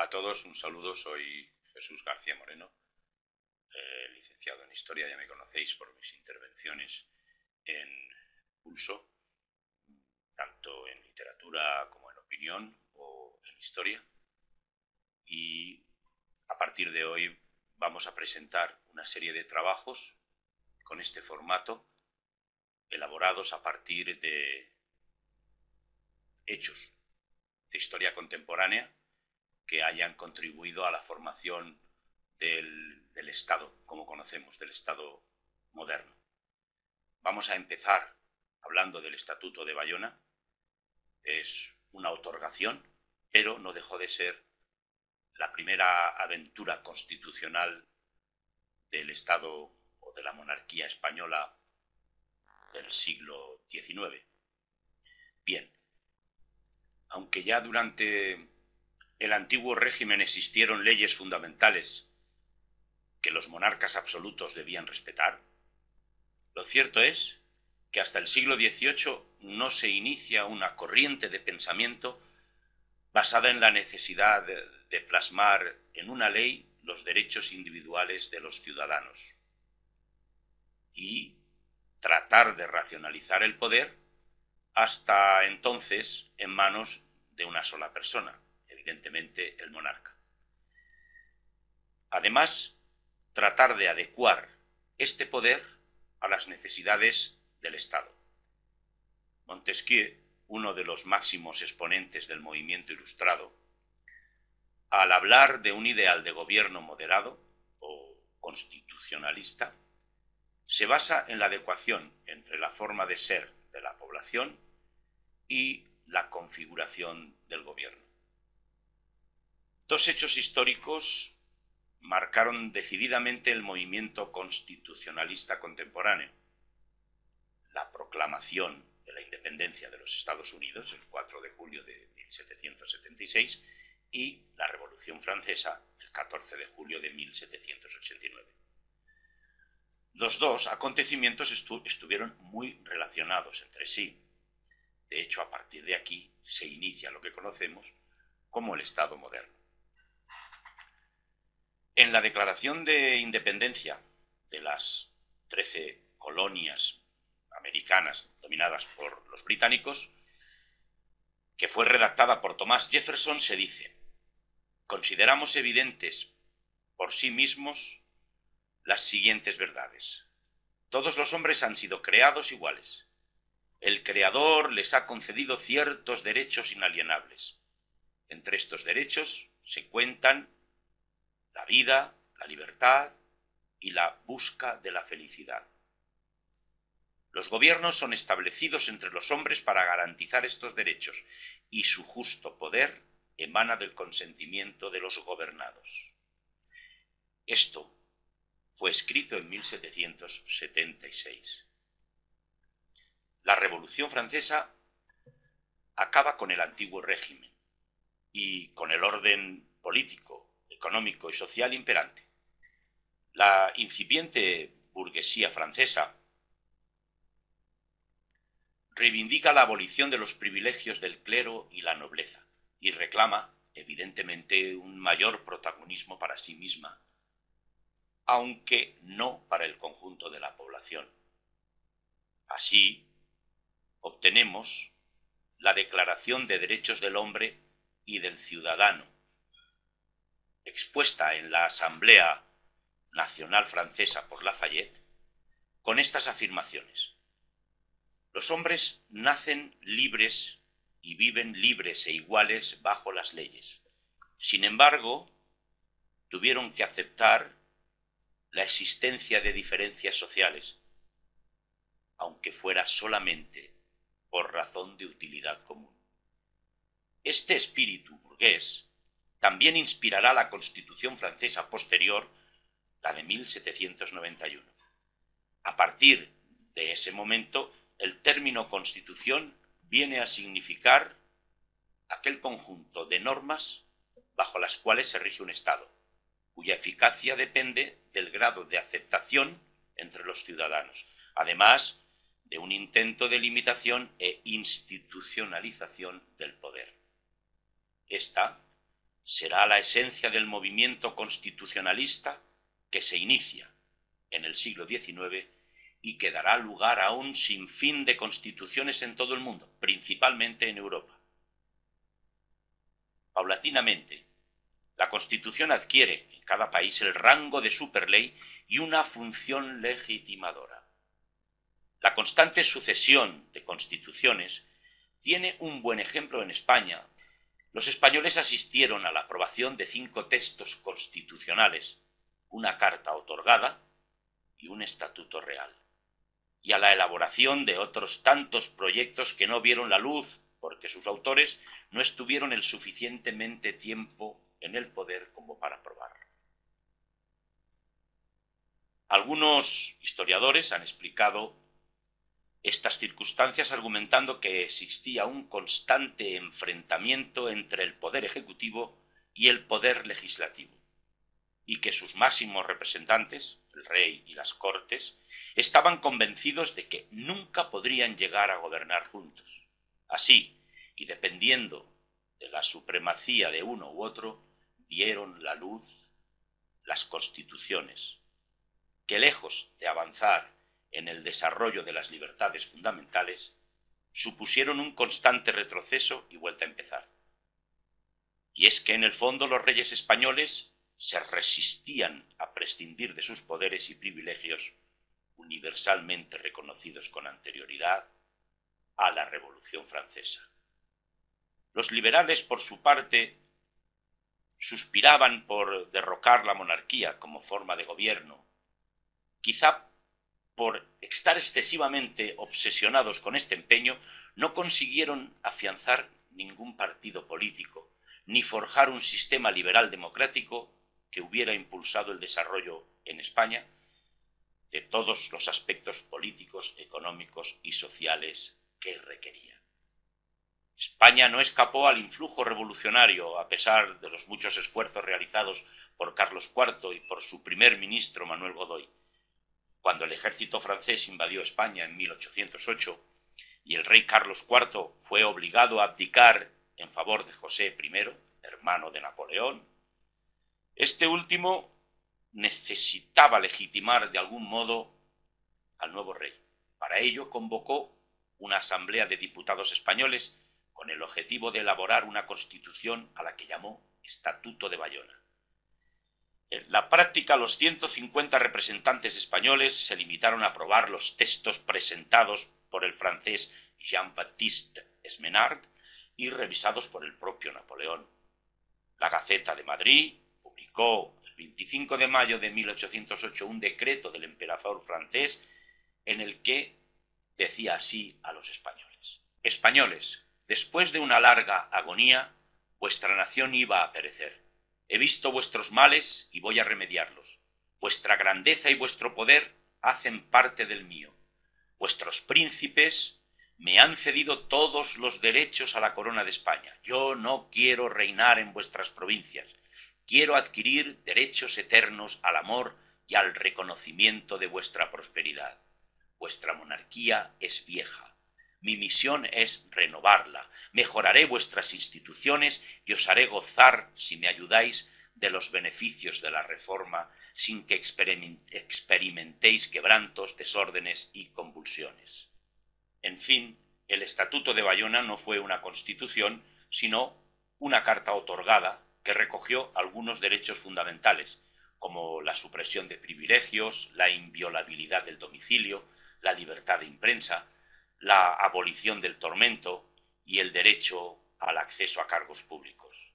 A todos, un saludo. Soy Jesús García Moreno, licenciado en Historia. Ya me conocéis por mis intervenciones en Pulso, tanto en literatura como en opinión o en historia. Y a partir de hoy vamos a presentar una serie de trabajos con este formato, elaborados a partir de hechos de historia contemporánea que hayan contribuido a la formación del Estado, como conocemos, del Estado moderno. Vamos a empezar hablando del Estatuto de Bayona. Es una otorgación, pero no dejó de ser la primera aventura constitucional del Estado o de la monarquía española del siglo XIX. Bien, aunque ya durante el antiguo régimen existieron leyes fundamentales que los monarcas absolutos debían respetar, lo cierto es que hasta el siglo XVIII no se inicia una corriente de pensamiento basada en la necesidad de plasmar en una ley los derechos individuales de los ciudadanos y tratar de racionalizar el poder, hasta entonces en manos de una sola persona, evidentemente el monarca. Además, tratar de adecuar este poder a las necesidades del Estado. Montesquieu, uno de los máximos exponentes del movimiento ilustrado, al hablar de un ideal de gobierno moderado o constitucionalista, se basa en la adecuación entre la forma de ser de la población y la configuración del gobierno. Dos hechos históricos marcaron decididamente el movimiento constitucionalista contemporáneo: la proclamación de la independencia de los Estados Unidos el 4 de julio de 1776 y la Revolución Francesa el 14 de julio de 1789. Los dos acontecimientos estuvieron muy relacionados entre sí. De hecho, a partir de aquí se inicia lo que conocemos como el Estado moderno. En la Declaración de Independencia de las 13 colonias americanas dominadas por los británicos, que fue redactada por Thomas Jefferson, se dice: consideramos evidentes por sí mismos las siguientes verdades. Todos los hombres han sido creados iguales. El Creador les ha concedido ciertos derechos inalienables. Entre estos derechos se cuentan la vida, la libertad y la busca de la felicidad. Los gobiernos son establecidos entre los hombres para garantizar estos derechos, y su justo poder emana del consentimiento de los gobernados. Esto fue escrito en 1776. La Revolución Francesa acaba con el antiguo régimen y con el orden político, económico y social imperante. La incipiente burguesía francesa reivindica la abolición de los privilegios del clero y la nobleza y reclama, evidentemente, un mayor protagonismo para sí misma, aunque no para el conjunto de la población. Así, obtenemos la Declaración de Derechos del Hombre y del Ciudadano, expuesta en la Asamblea Nacional Francesa por Lafayette, con estas afirmaciones: los hombres nacen libres y viven libres e iguales bajo las leyes. Sin embargo, tuvieron que aceptar la existencia de diferencias sociales, aunque fuera solamente por razón de utilidad común. Este espíritu burgués también inspirará la Constitución francesa posterior, la de 1791. A partir de ese momento, el término Constitución viene a significar aquel conjunto de normas bajo las cuales se rige un Estado, cuya eficacia depende del grado de aceptación entre los ciudadanos, además de un intento de limitación e institucionalización del poder. Esta será la esencia del movimiento constitucionalista que se inicia en el siglo XIX y que dará lugar a un sinfín de constituciones en todo el mundo, principalmente en Europa. Paulatinamente, la Constitución adquiere en cada país el rango de superley y una función legitimadora. La constante sucesión de constituciones tiene un buen ejemplo en España. Los españoles asistieron a la aprobación de 5 textos constitucionales, una carta otorgada y un estatuto real, y a la elaboración de otros tantos proyectos que no vieron la luz porque sus autores no estuvieron el suficientemente tiempo en el poder como para aprobarlos. Algunos historiadores han explicado estas circunstancias argumentando que existía un constante enfrentamiento entre el poder ejecutivo y el poder legislativo, y que sus máximos representantes, el rey y las cortes, estaban convencidos de que nunca podrían llegar a gobernar juntos. Así, y dependiendo de la supremacía de uno u otro, vieron la luz las constituciones, que lejos de avanzar en el desarrollo de las libertades fundamentales, supusieron un constante retroceso y vuelta a empezar. Y es que en el fondo los reyes españoles se resistían a prescindir de sus poderes y privilegios universalmente reconocidos con anterioridad a la Revolución Francesa. Los liberales, por su parte, suspiraban por derrocar la monarquía como forma de gobierno, quizá por estar excesivamente obsesionados con este empeño, no consiguieron afianzar ningún partido político, ni forjar un sistema liberal democrático que hubiera impulsado el desarrollo en España de todos los aspectos políticos, económicos y sociales que requería. España no escapó al influjo revolucionario a pesar de los muchos esfuerzos realizados por Carlos IV y por su primer ministro Manuel Godoy. Cuando el ejército francés invadió España en 1808 y el rey Carlos IV fue obligado a abdicar en favor de José I, hermano de Napoleón, este último necesitaba legitimar de algún modo al nuevo rey. Para ello convocó una asamblea de diputados españoles con el objetivo de elaborar una constitución a la que llamó Estatuto de Bayona. En la práctica, los 150 representantes españoles se limitaron a aprobar los textos presentados por el francés Jean-Baptiste Esmenard y revisados por el propio Napoleón. La Gaceta de Madrid publicó el 25 de mayo de 1808 un decreto del emperador francés en el que decía así a los españoles: «Españoles, después de una larga agonía, vuestra nación iba a perecer. He visto vuestros males y voy a remediarlos. Vuestra grandeza y vuestro poder hacen parte del mío. Vuestros príncipes me han cedido todos los derechos a la corona de España. Yo no quiero reinar en vuestras provincias. Quiero adquirir derechos eternos al amor y al reconocimiento de vuestra prosperidad. Vuestra monarquía es vieja. Mi misión es renovarla. Mejoraré vuestras instituciones y os haré gozar, si me ayudáis, de los beneficios de la reforma, sin que experimentéis quebrantos, desórdenes y convulsiones». En fin, el Estatuto de Bayona no fue una constitución, sino una carta otorgada que recogió algunos derechos fundamentales, como la supresión de privilegios, la inviolabilidad del domicilio, la libertad de imprensa, la abolición del tormento y el derecho al acceso a cargos públicos.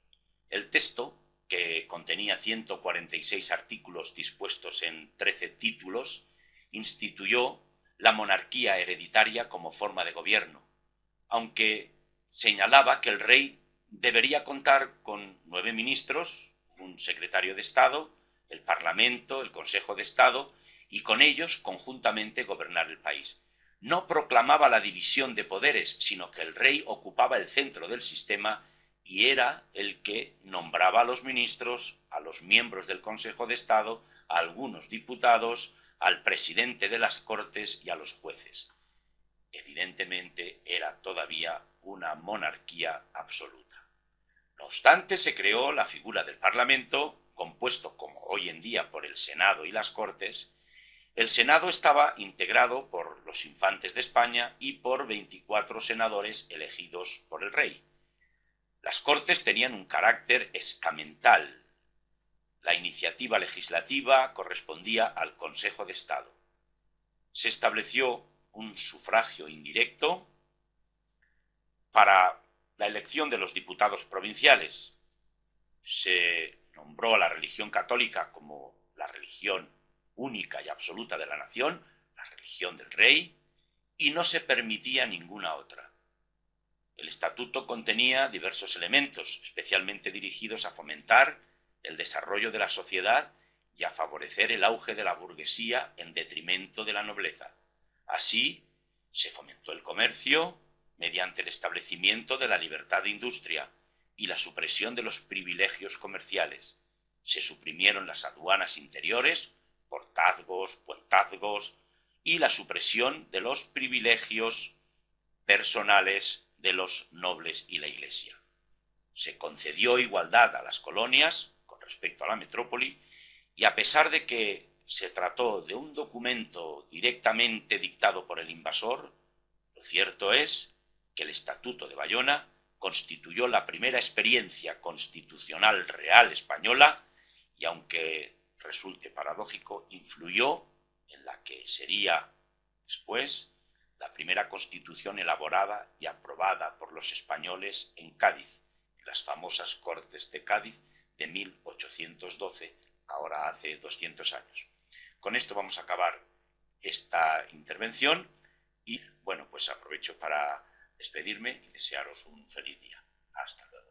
El texto, que contenía 146 artículos dispuestos en 13 títulos, instituyó la monarquía hereditaria como forma de gobierno, aunque señalaba que el rey debería contar con 9 ministros, un secretario de Estado, el Parlamento, el Consejo de Estado, y con ellos conjuntamente gobernar el país. No proclamaba la división de poderes, sino que el rey ocupaba el centro del sistema y era el que nombraba a los ministros, a los miembros del Consejo de Estado, a algunos diputados, al presidente de las Cortes y a los jueces. Evidentemente era todavía una monarquía absoluta. No obstante, se creó la figura del Parlamento, compuesto como hoy en día por el Senado y las Cortes. El Senado estaba integrado por los infantes de España y por 24 senadores elegidos por el rey. Las Cortes tenían un carácter estamental. La iniciativa legislativa correspondía al Consejo de Estado. Se estableció un sufragio indirecto para la elección de los diputados provinciales. Se nombró a la religión católica como la religión única y absoluta de la nación, la religión del rey, y no se permitía ninguna otra. El estatuto contenía diversos elementos, especialmente dirigidos a fomentar el desarrollo de la sociedad y a favorecer el auge de la burguesía en detrimento de la nobleza. Así, se fomentó el comercio mediante el establecimiento de la libertad de industria y la supresión de los privilegios comerciales. Se suprimieron las aduanas interiores, portazgos, puentazgos, y la supresión de los privilegios personales de los nobles y la Iglesia. Se concedió igualdad a las colonias con respecto a la metrópoli, y a pesar de que se trató de un documento directamente dictado por el invasor, lo cierto es que el Estatuto de Bayona constituyó la primera experiencia constitucional real española y, aunque resulte paradójico, influyó en la que sería después la primera constitución elaborada y aprobada por los españoles en Cádiz, en las famosas Cortes de Cádiz de 1812, ahora hace 200 años. Con esto vamos a acabar esta intervención y, bueno, pues aprovecho para despedirme y desearos un feliz día. Hasta luego.